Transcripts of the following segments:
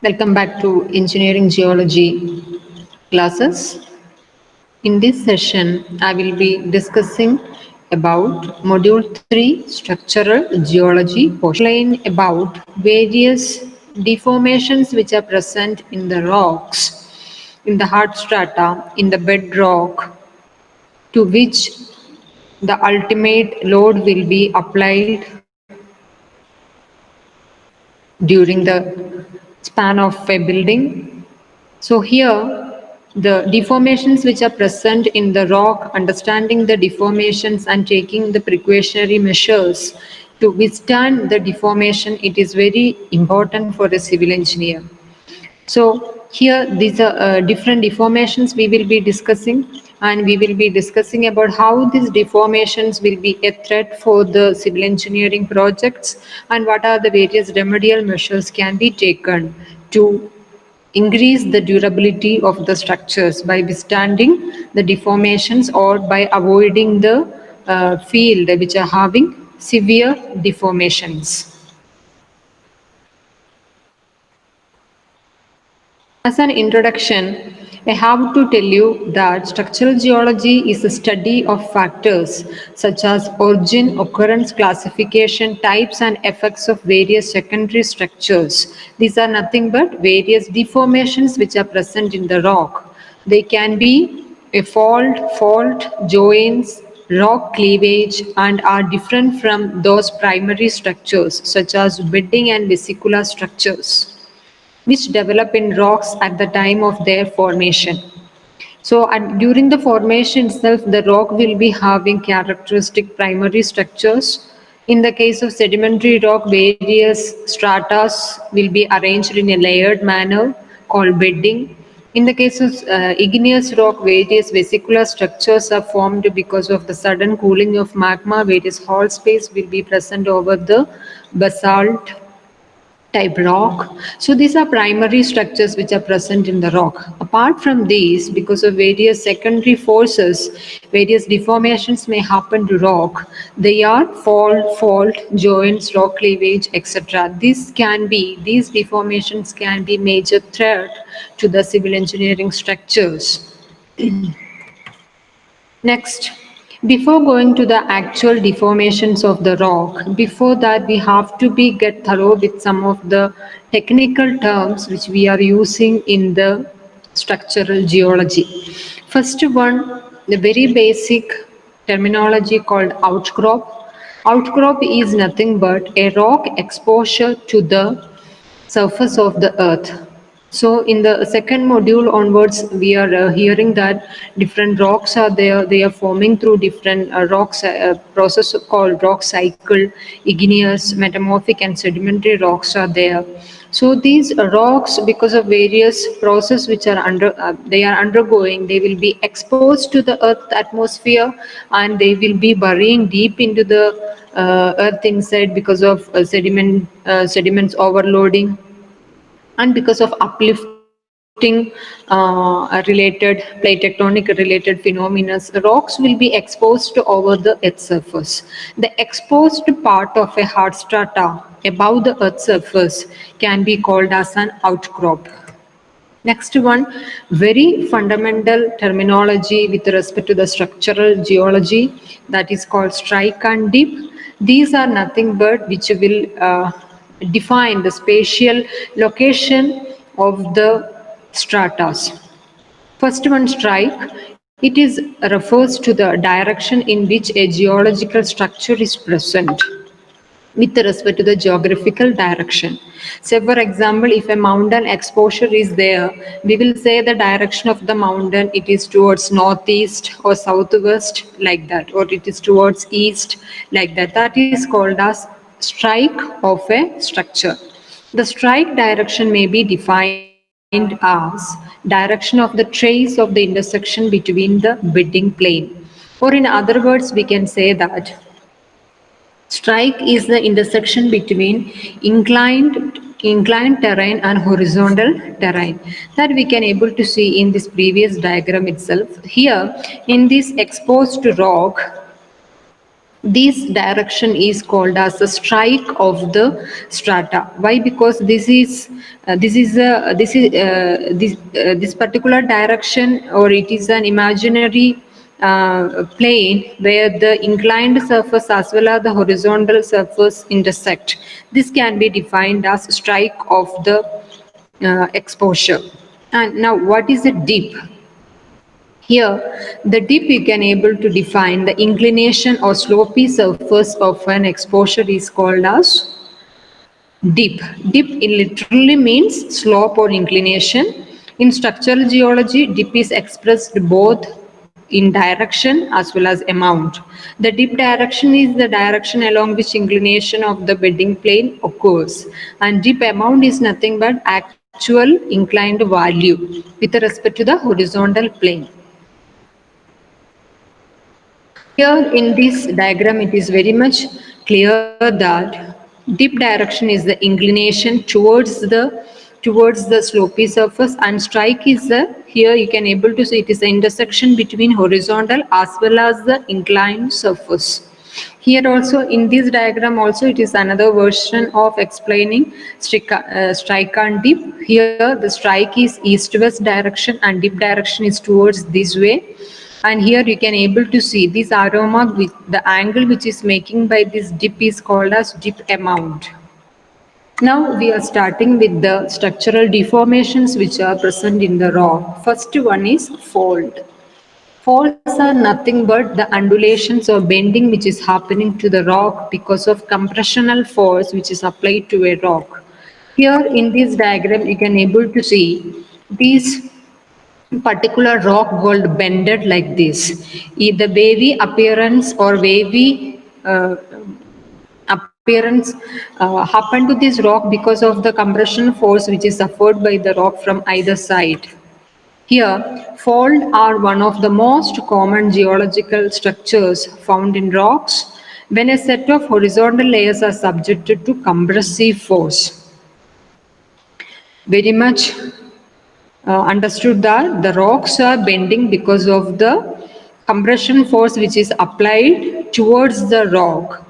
Welcome back to Engineering Geology classes. In this session, I will be discussing about Module 3 Structural Geology portion. Explain about various deformations which are present in the rocks, in the hard strata, in the bedrock, to which the ultimate load will be applied during the span of a building. So here, the deformations which are present in the rock, understanding the deformations and taking the precautionary measures to withstand the deformation, it is very important for a civil engineer. So here these are different deformations we will be discussing, and we will be discussing about how these deformations will be a threat for the civil engineering projects and what are the various remedial measures can be taken to increase the durability of the structures by withstanding the deformations or by avoiding the field which are having severe deformations. As an introduction, I have to tell you that structural geology is a study of factors such as origin, occurrence, classification, types and effects of various secondary structures. These are nothing but various deformations which are present in the rock. They can be a fault, joints, rock cleavage and are different from those primary structures such as bedding and vesicular structures which develop in rocks at the time of their formation. So during the formation itself, the rock will be having characteristic primary structures. In the case of sedimentary rock, various stratas will be arranged in a layered manner called bedding. In the case of igneous rock, various vesicular structures are formed because of the sudden cooling of magma. Various hall space will be present over the basalt type rock. So these are primary structures which are present in the rock. Apart from these, because of various secondary forces, various deformations may happen to rock. They are fault, joints, rock cleavage, etc. These deformations can be major threat to the civil engineering structures. Next, before going to the actual deformations of the rock, before that we have to be get thorough with some of the technical terms which we are using in the structural geology. First one, the very basic terminology called outcrop. Outcrop is nothing but a rock exposure to the surface of the earth. So in the second module onwards, we are hearing that different rocks are there. They are forming through different rocks, process called rock cycle, igneous, metamorphic and sedimentary rocks are there. So these rocks, because of various process which are they are undergoing, they will be exposed to the earth atmosphere and they will be burying deep into the earth inside because of sediments overloading and because of uplifting related plate tectonic related phenomena, rocks will be exposed over the earth's surface. The exposed part of a hard strata above the earth's surface can be called as an outcrop. Next one, very fundamental terminology with respect to the structural geology, that is called strike and dip. These are nothing but which will define the spatial location of the stratas. First one, strike. It is refers to the direction in which a geological structure is present with respect to the geographical direction. Say for example, if a mountain exposure is there, we will say the direction of the mountain, it is towards northeast or southwest like that, or it is towards east like that. That is called as strike of a structure. The strike direction may be defined as direction of the trace of the intersection between the bedding plane. Or in other words, we can say that strike is the intersection between inclined terrain and horizontal terrain that we can able to see in this previous diagram itself. Here in this exposed rock, this direction is called as the strike of the strata. Why? Because this particular direction, or it is an imaginary plane where the inclined surface as well as the horizontal surface intersect. This can be defined as strike of the exposure. And now, what is a dip? Here, the dip you can able to define the inclination or slopy surface of an exposure is called as dip. Dip literally means slope or inclination. In structural geology, dip is expressed both in direction as well as amount. The dip direction is the direction along which inclination of the bedding plane occurs, and dip amount is nothing but actual inclined value with respect to the horizontal plane. Here in this diagram, it is very much clear that dip direction is the inclination towards the slopy surface, and strike is the, here you can able to see it is the intersection between horizontal as well as the inclined surface. Here also in this diagram also it is another version of explaining strike and dip. Here the strike is east-west direction and dip direction is towards this way. And here you can able to see this arrow mark with the angle which is making by this dip is called as dip amount. Now we are starting with the structural deformations which are present in the rock. First one is fold. Folds are nothing but the undulations or bending which is happening to the rock because of compressional force which is applied to a rock. Here in this diagram you can able to see these particular rock called bended like this. The wavy appearance or wavy appearance happened to this rock because of the compression force which is suffered by the rock from either side. Here, fold are one of the most common geological structures found in rocks when a set of horizontal layers are subjected to compressive force. Very much understood that the rocks are bending because of the compression force which is applied towards the rock.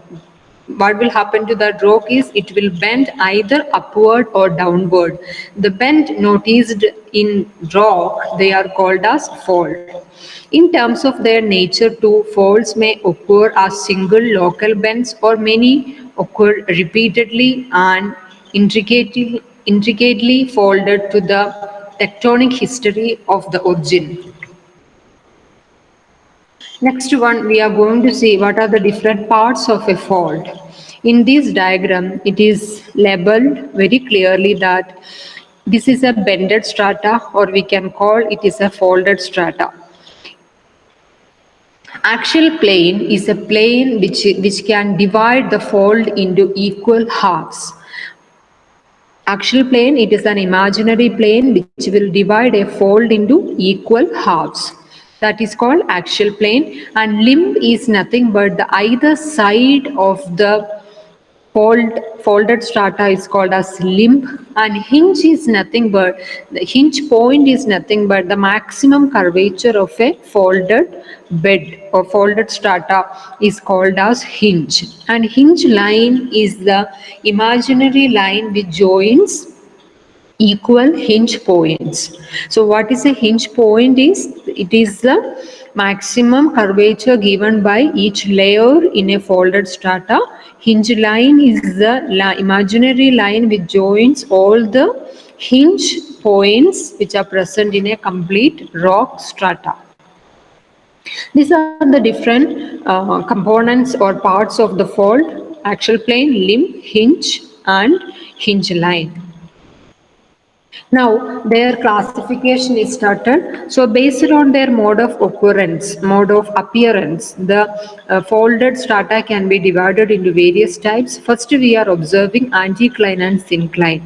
What will happen to that rock is it will bend either upward or downward. The bend noticed in rock, they are called as fold. In terms of their nature too, folds may occur as single local bends or many occur repeatedly and intricately folded to the tectonic history of the origin. Next one, we are going to see what are the different parts of a fold. In this diagram, it is labeled very clearly that this is a bended strata, or we can call it is a folded strata. Axial plane is a plane which can divide the fold into equal halves. Axial plane, it is an imaginary plane which will divide a fold into equal halves. That is called axial plane, and limb is nothing but the either side of the folded strata is called as limb, and hinge is nothing but the hinge point is nothing but the maximum curvature of a folded bed or folded strata is called as hinge, and hinge line is the imaginary line which joins equal hinge points. So what is a hinge point is, it is the maximum curvature given by each layer in a folded strata. Hinge line is the imaginary line which joins all the hinge points which are present in a complete rock strata. These are the different components or parts of the fold: axial plane, limb, hinge and hinge line. Now, their classification is started. So, based on their mode of occurrence, mode of appearance, the folded strata can be divided into various types. First, we are observing anticline and syncline.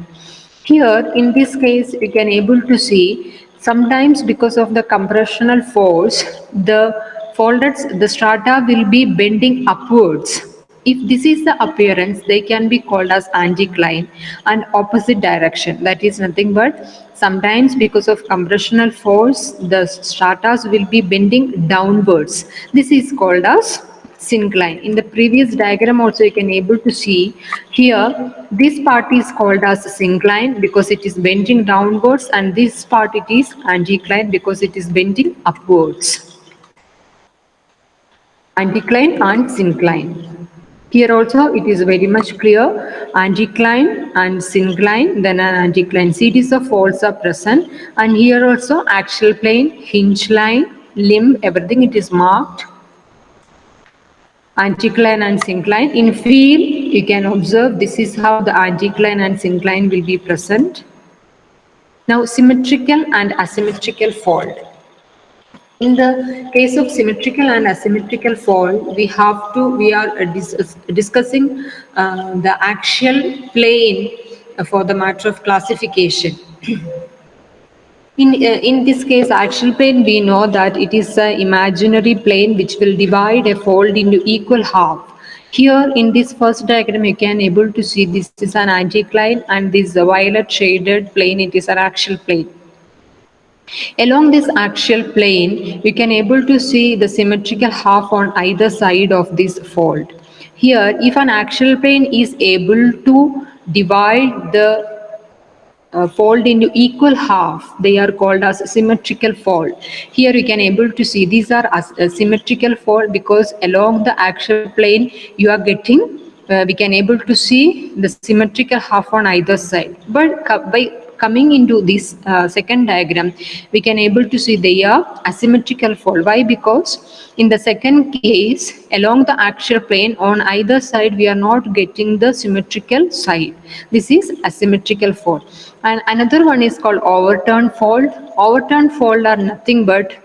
Here, in this case, we can able to see sometimes because of the compressional force, the strata will be bending upwards. If this is the appearance, they can be called as anticline and opposite direction. That is nothing but sometimes because of compressional force, the stratas will be bending downwards. This is called as syncline. In the previous diagram also you can able to see here this part is called as syncline because it is bending downwards, and this part it is anticline because it is bending upwards. Anticline and syncline. Here also it is very much clear, anticline and syncline, then an anticline series of folds are present, and here also axial plane, hinge line, limb, everything it is marked. Anticline and syncline. In field you can observe this is how the anticline and syncline will be present. Now symmetrical and asymmetrical fold. In the case of symmetrical and asymmetrical fold, we are discussing the axial plane for the matter of classification. In this case, axial plane, we know that it is an imaginary plane which will divide a fold into equal half. Here in this first diagram, you can able to see this is an anticline, and this violet shaded plane, it is an axial plane. Along this axial plane, we can able to see the symmetrical half on either side of this fold. Here, if an axial plane is able to divide the fold into equal half, they are called as symmetrical fold. Here you can able to see these are as symmetrical fold because along the axial plane you are getting we can able to see the symmetrical half on either side. But by coming into this second diagram, we can able to see they are asymmetrical fold. Why? Because in the second case, along the axial plane on either side we are not getting the symmetrical side. This is asymmetrical fold. And another one is called overturned fold. Overturned fold are nothing but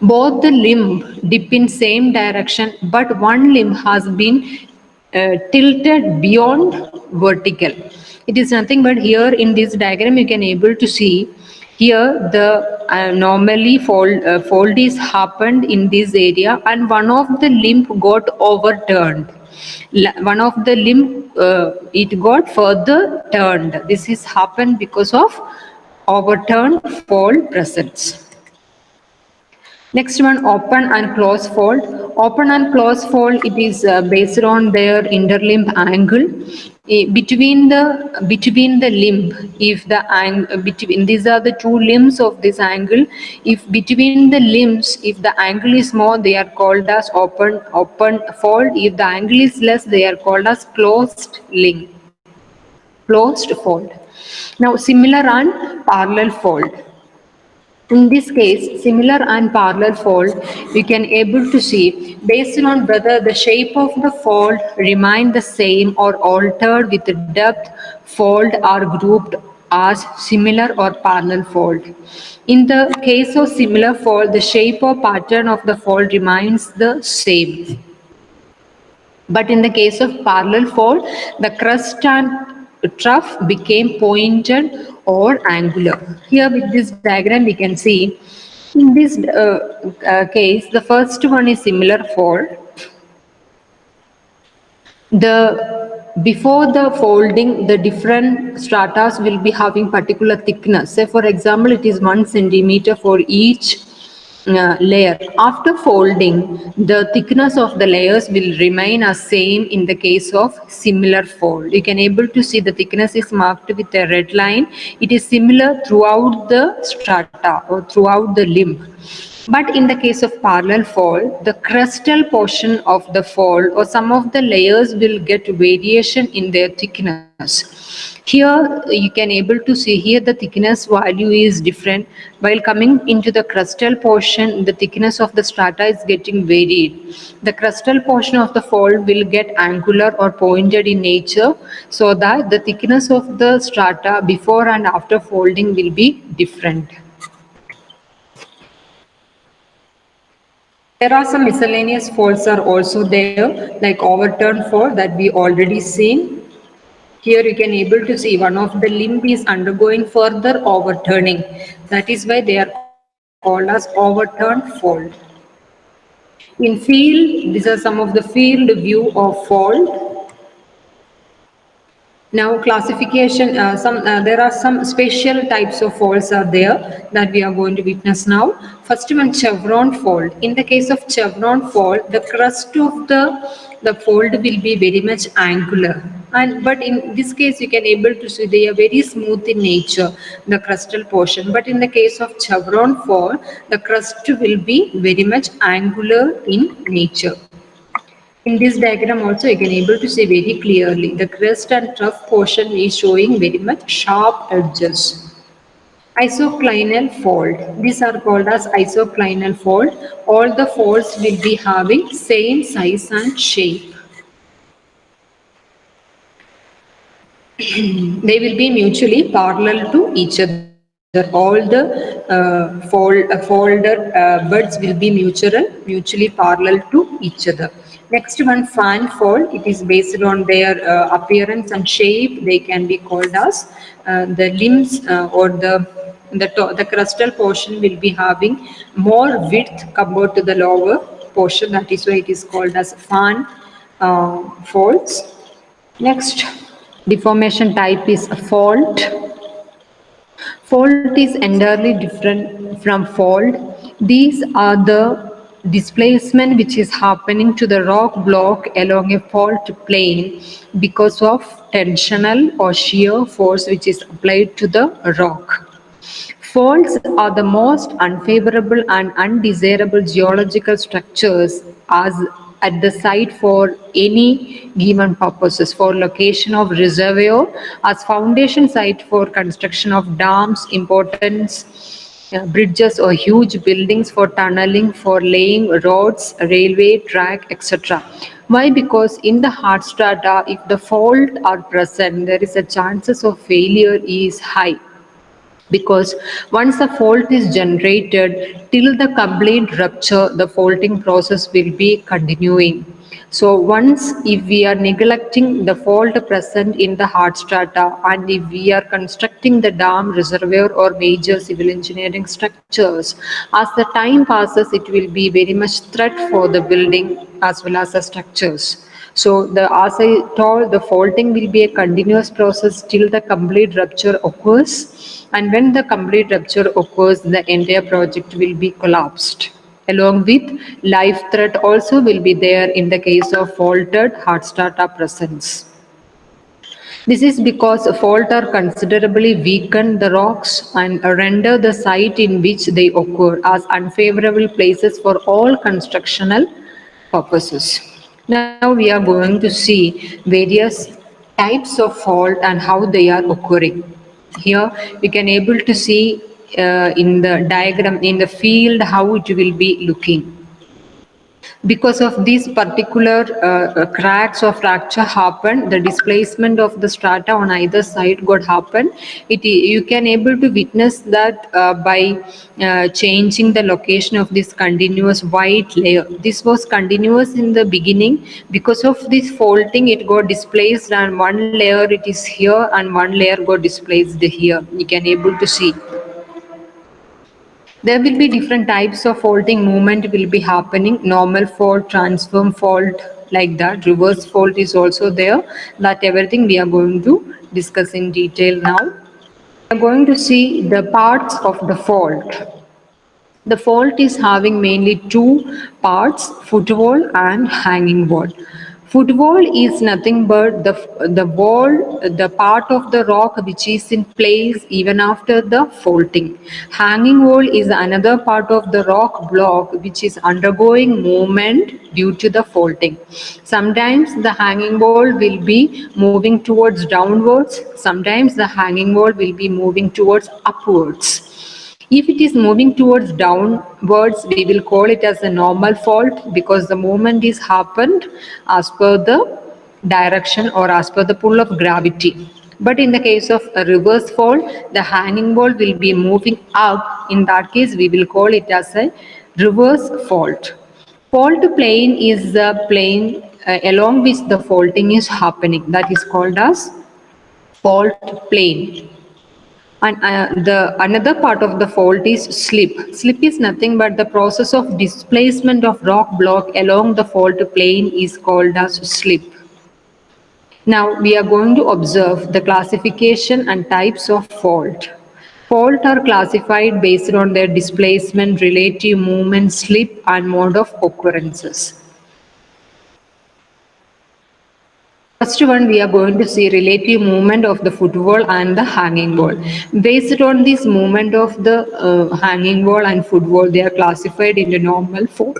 both the limb dip in same direction, but one limb has been tilted beyond vertical. It is nothing but here in this diagram you can able to see here the normally fold is happened in this area, and one of the limb got overturned. One of the limb it got further turned. This is happened because of overturned fold presence. Next one, open and close fold. Open and close fold, it is based on their interlimb angle. Between the limb, if the between these are the two limbs of this angle. If between the limbs, if the angle is more, they are called as open fold. If the angle is less, they are called as closed limb, closed fold. Now similar and parallel fold. In this case, similar and parallel fold, we can able to see based on whether the shape of the fold remain the same or altered with the depth, fold are grouped as similar or parallel fold. In the case of similar fold, the shape or pattern of the fold remains the same. But in the case of parallel fold, the crest and trough became pointed or angular. Here with this diagram we can see in this case the first one is similar fold. Before the folding, the different stratas will be having particular thickness. Say for example, it is 1 centimeter for each layer. After folding, the thickness of the layers will remain as same in the case of similar fold. You can able to see the thickness is marked with a red line. It is similar throughout the strata or throughout the limb. But in the case of parallel fold, the crestal portion of the fold or some of the layers will get variation in their thickness. Here you can able to see here the thickness value is different. While coming into the crestal portion, the thickness of the strata is getting varied. The crestal portion of the fold will get angular or pointed in nature, so that the thickness of the strata before and after folding will be different. There are some miscellaneous folds are also there, like overturned fold that we already seen. Here you can able to see one of the limb is undergoing further overturning. That is why they are called as overturned fold. In field, these are some of the field view of fold. Now, classification. There are some special types of faults are there that we are going to witness now. First one, chevron fault. In the case of chevron fault, the crust of the fold will be very much angular, and but in this case you can able to see they are very smooth in nature, the crustal portion. But in the case of chevron fault, the crust will be very much angular in nature. In this diagram also you can able to see very clearly the crest and trough portion is showing very much sharp edges. Isoclinal fold. These are called as isoclinal fold. All the folds will be having same size and shape. They will be mutually parallel to each other. All the folded buds will be mutually parallel to each other. Next one, fan fold. It is based on their appearance and shape. They can be called as the limbs or the crustal portion will be having more width compared to the lower portion. That is why it is called as fan folds. Next, deformation type is a fault. Fault is entirely different from fold. These are the displacement which is happening to the rock block along a fault plane because of tensional or shear force which is applied to the rock. Faults are the most unfavorable and undesirable geological structures as at the site for any given purposes for location of reservoir as foundation site for construction of dams, importance bridges or huge buildings for tunneling, for laying roads, railway track, etc. Why? Because in the hard strata, if the fault are present, there is a chances of failure is high, because once the fault is generated, till the complete rupture the faulting process will be continuing. So once if we are neglecting the fault present in the hard strata, and if we are constructing the dam, reservoir or major civil engineering structures, as the time passes it will be very much threat for the building as well as the structures. So as I told, the faulting will be a continuous process till the complete rupture occurs. And when the complete rupture occurs, the entire project will be collapsed. Along with life threat also will be there in the case of faulted hard strata presence. This is because fault are considerably weaken the rocks and render the site in which they occur as unfavorable places for all constructional purposes. Now we are going to see various types of fault and how they are occurring. Here you can able to see in the diagram in the field how it will be looking. Because of these particular cracks or fracture happen, the displacement of the strata on either side got happen. You can able to witness that by changing the location of this continuous white layer. This was continuous in the beginning. Because of this faulting it got displaced, and one layer it is here and one layer got displaced here. You can able to see there will be different types of faulting movement will be happening. Normal fault, transform fault, like that. Reverse fault is also there. That everything we are going to discuss in detail now. We are going to see the parts of the fault. The fault is having mainly two parts, footwall and hanging wall. Footwall is nothing but the wall, the part of the rock which is in place even after the faulting. Hanging wall is another part of the rock block which is undergoing movement due to the faulting. Sometimes the hanging wall will be moving towards downwards, sometimes the hanging wall will be moving towards upwards. If it is moving towards downwards, we will call it as a normal fault because the movement is happened as per the direction or as per the pull of gravity. But in the case of a reverse fault, the hanging wall will be moving up. In that case, we will call it as a reverse fault. Fault plane is the plane along which the faulting is happening. That is called as fault plane. And the another part of the fault is slip. Slip is nothing but the process of displacement of rock block along the fault plane is called as slip. Now we are going to observe the classification and types of fault. Fault are classified based on their displacement, relative movement, slip and mode of occurrences. First one, we are going to see relative movement of the footwall and the hanging wall. Based on this movement of the hanging wall and footwall, they are classified into normal fault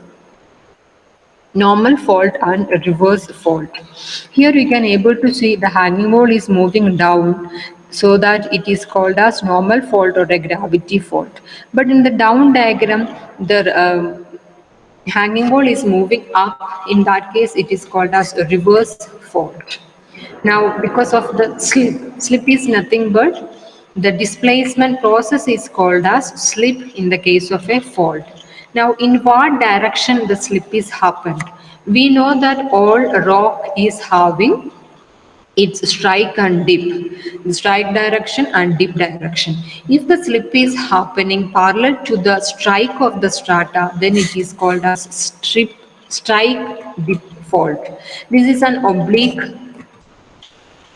and reverse fault. Here we can able to see the hanging wall is moving down, so that it is called as normal fault or a gravity fault. But in the down diagram, the hanging wall is moving up. In that case, it is called as a reverse fault. Now, because of the slip is nothing but the displacement process is called as slip in the case of a fault. Now, in what direction the slip is happened? We know that all rock is having its strike and dip, the strike direction and dip direction. If the slip is happening parallel to the strike of the strata, then it is called as strike dip fault. This is an oblique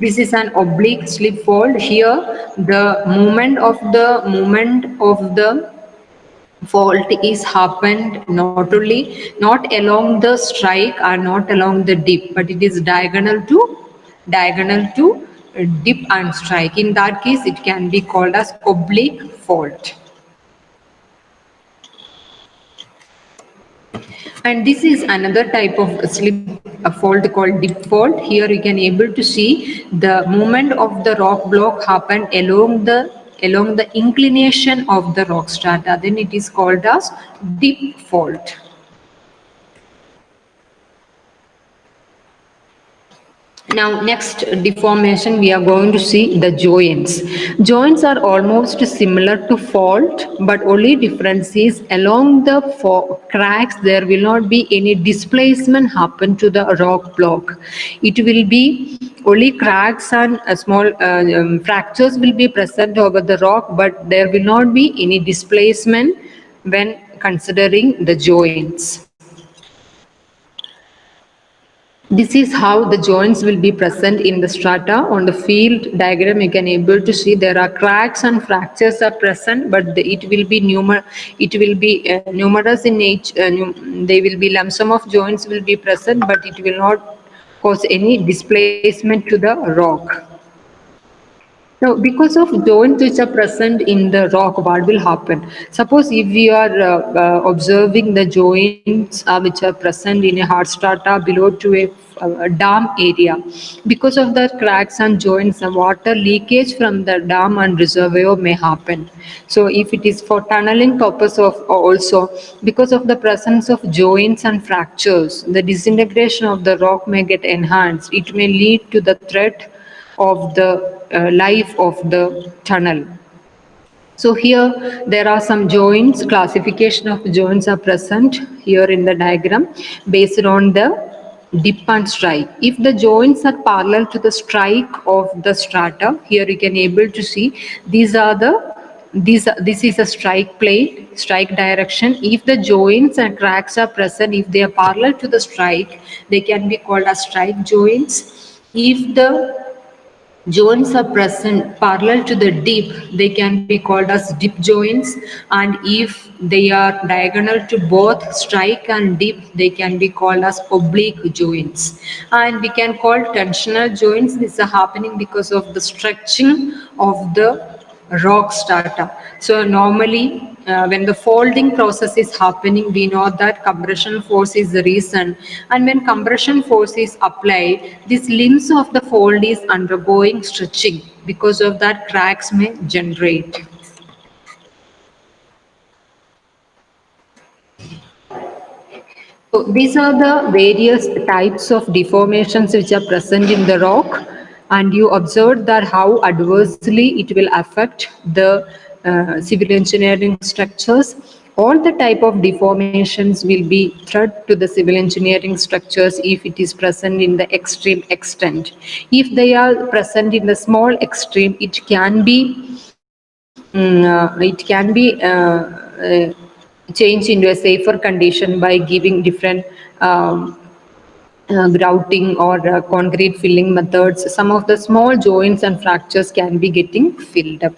this is an oblique slip fault. Here, the movement of the fault is happened not along the strike or not along the dip, but it is diagonal to dip and strike. In that case, it can be called as oblique fault. And this is another type of slip a fault called dip fault. Here you can able to see the movement of the rock block happen along the inclination of the rock strata. Then it is called as dip fault. Now, next deformation, we are going to see the joints. Joints are almost similar to fault, but only difference is along the cracks, there will not be any displacement happen to the rock block. It will be only cracks and small fractures will be present over the rock, but there will not be any displacement when considering the joints. This is how the joints will be present in the strata. On the field diagram, you can able to see there are cracks and fractures are present, but it will be numerous in each. They will be lump sum of joints will be present, but it will not cause any displacement to the rock. Now, because of joints which are present in the rock, what will happen? Suppose if we are observing the joints which are present in a hard strata below to a dam area, because of the cracks and joints, the water leakage from the dam and reservoir may happen. So, if it is for tunneling purpose of also, because of the presence of joints and fractures, the disintegration of the rock may get enhanced. It may lead to the threat of the life of the tunnel. So here there are some joints, classification of joints are present here in the diagram based on the dip and strike. If the joints are parallel to the strike of the strata, here you can able to see this is a strike plane, strike direction. If the joints and cracks are present, if they are parallel to the strike, they can be called as strike joints. If the joints are present parallel to the dip, they can be called as dip joints, and if they are diagonal to both strike and dip, they can be called as oblique joints. And we can call tensional joints. This is happening because of the stretching of the rock strata. So normally when the folding process is happening, we know that compression force is the reason, and when compression force is applied, these limbs of the fold is undergoing stretching. Because of that, cracks may generate. So these are the various types of deformations which are present in the rock, and you observed that how adversely it will affect the civil engineering structures. All the type of deformations will be threat to the civil engineering structures if it is present in the extreme extent. If they are present in the small extreme, it can be changed into a safer condition by giving different grouting or concrete filling methods, some of the small joints and fractures can be getting filled up.